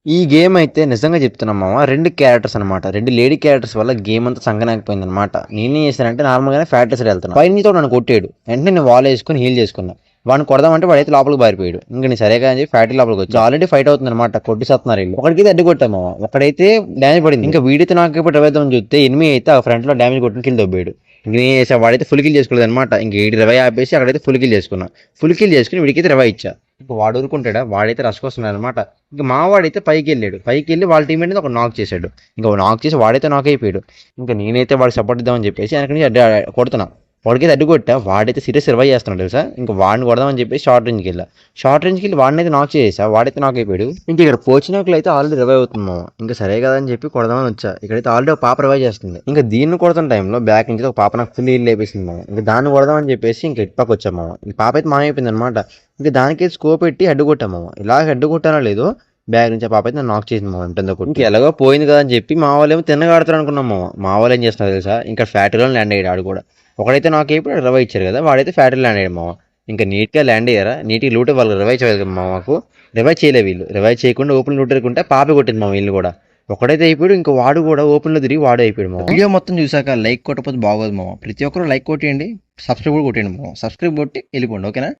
ఈ గేమ్ అయితే నిజంగా చెప్తున్నా మామ 2 క్యారెక్టర్స్ అనమాట. 2 లేడీ క్యారెక్టర్స్ వల్ల గేమ్ అంతా సంగనాకపోయిందనమాట. నేనేం చేశానంటే నార్మల్‌గానే ఫ్లాట్ సైడ్ వెళ్తున్నా. పైనుంచి నన్ను కొట్టాడు. వెంటనే నేను వాల్ ఏసుకొని హీల్ చేసుకున్నా. వాడిని కొడదామంటే వాడైతే లోపలికి పారిపోయాడు. ఇంక నేను సరేగా అని చెప్పి ఫ్యాక్టరీ లోపలికొచ్చా. ఆల్రెడీ ఫైట్ అవుతుందనమాట. కొట్టి సత్తున్నారు ఈళ్ళు. ఒకడికైతే అడ్డు కొట్టా మామ. ఒకడైతే డ్యామేజ్ పడింది. ఇంకా వీడైతే నాకు ఇప్పుడు రివైద్దామని చూస్తే ఎనిమీ అయితే ఆ ఫ్రంట్‌లో డ్యామేజ్ కొట్టుకొని కిల్ దొబ్బాడు. ఇంక నేనేం చేశా వాడైతే ఫుల్ కిల్ చేసుకోలేదనమాట. ఇంక ఈడి రివై ఆపేసి అక్కడైతే ఫుల్ కిల్ చేసుకున్నా. ఫుల్ కిల్ చేసుకొని వీడికైతే రివై ఇచ్చా. ఇంక వాడు ఊరుకుంటాడా? వాడైతే రష్ వస్తున్నాడనమాట. ఇంక మావాడైతే పైకెళ్ళాడు. పైకెళ్ళి వాళ్ళ టీమేట్‌ని ఒక నాక్ చేశాడు. ఇంక నాక్ చేసి వాడైతే నాక్ అయిపోయాడు. ఇంక నేనైతే వాడికి సపోర్ట్ ఇద్దామని చెప్పేసి వెనక నుంచి కొడుతున్నా. వాడికైతే అడ్డు కొట్టా. వాడైతే సీరియస్ రివైవ్ చేస్తున్నాడు తెలుసా. ఇంక వాడిని కొడదామని చెప్పేసి షార్ట్ రేంజ్‌కి వెళ్ళా. షార్ట్ రేంజ్‌కి వెళ్ళి వాడినైతే నాక్ చేసేసా. వాడైతే నాక్ అయిపోయాడు. ఇంక ఇక్కడ పోచినాకులు అయితే ఆల్రెడీ రివైవ్ అవుతుంది మామ. ఇంక సరే కదా అని చెప్పి కొడదామని వచ్చా. ఇక్కడైతే ఆల్రెడీ ఒక పాప రివైవ్ చేస్తుంది. ఇంక దీన్ని కొడుతున్న టైంలో బ్యాక్ నుంచి ఒక పాప నాకు ఫుల్ హీల్ లేపేసింది మామ. ఇంక దాన్ని కొడదామని చెప్పేసి ఇంక ఇటు పక్క వచ్చా మామ. ఈ పాప అయితే మాయమైపోయింది అనమాట. ఇంక దానికైతే స్కోప్ పెట్టి హెడ్ కొట్టా మామ. ఇలా హెడ్ కొట్టానో లేదో బ్యాగ్ నుంచి ఆ పాప అయితే నన్ను నాక్ చేసింది మామ. ఎంతో కొట్టి. ఇంక ఎలాగో పోయింది కదా అని చెప్పి మా వాళ్ళు ఏమో తిన్నగా ఆడతారు అనుకున్నాం మామ. మా వాళ్ళు ఏం చేస్తున్నారు తెలుసా, ఇంకా ఫ్యాక్టరీలో ల్యాండ్ అయ్యాడు ఆడు కూడా. ఒకడైతే నాకు అయిపోయి రివైవ్ ఇచ్చారు కదా, వాడైతే ఫ్యాక్టరీ ల్యాండ్ అయ్యాడు మామ. ఇంకా నీట్గా ల్యాండ్ అయ్యారా, నీట్గా లూట్ వాళ్ళు రివైవ్ చేయాలి కదా మాకు. రివైవ్ చేయలే వీళ్ళు. రివైవ్ చేయకుండా ఓపెన్ లూట్ ఎరుకుంటే పాపే కొట్టింది మా వీళ్ళు కూడా. ఒకడైతే అయిపోయాడు, ఇంకా వాడు కూడా ఓపెన్ లో తిరిగి వాడే అయిపోయాడు మామ. వీడియో మొత్తం చూసాక లైక్ కొట్టకపోతే బాగోదు మామ. ప్రతి ఒక్కరు లైక్ కొట్టేయండి, సబ్స్క్రైబ్ కూడా కొట్టేయండి మామ. సబ్స్క్రైబ్ కొట్టి వెళ్ళిపోండి, ఓకేనా.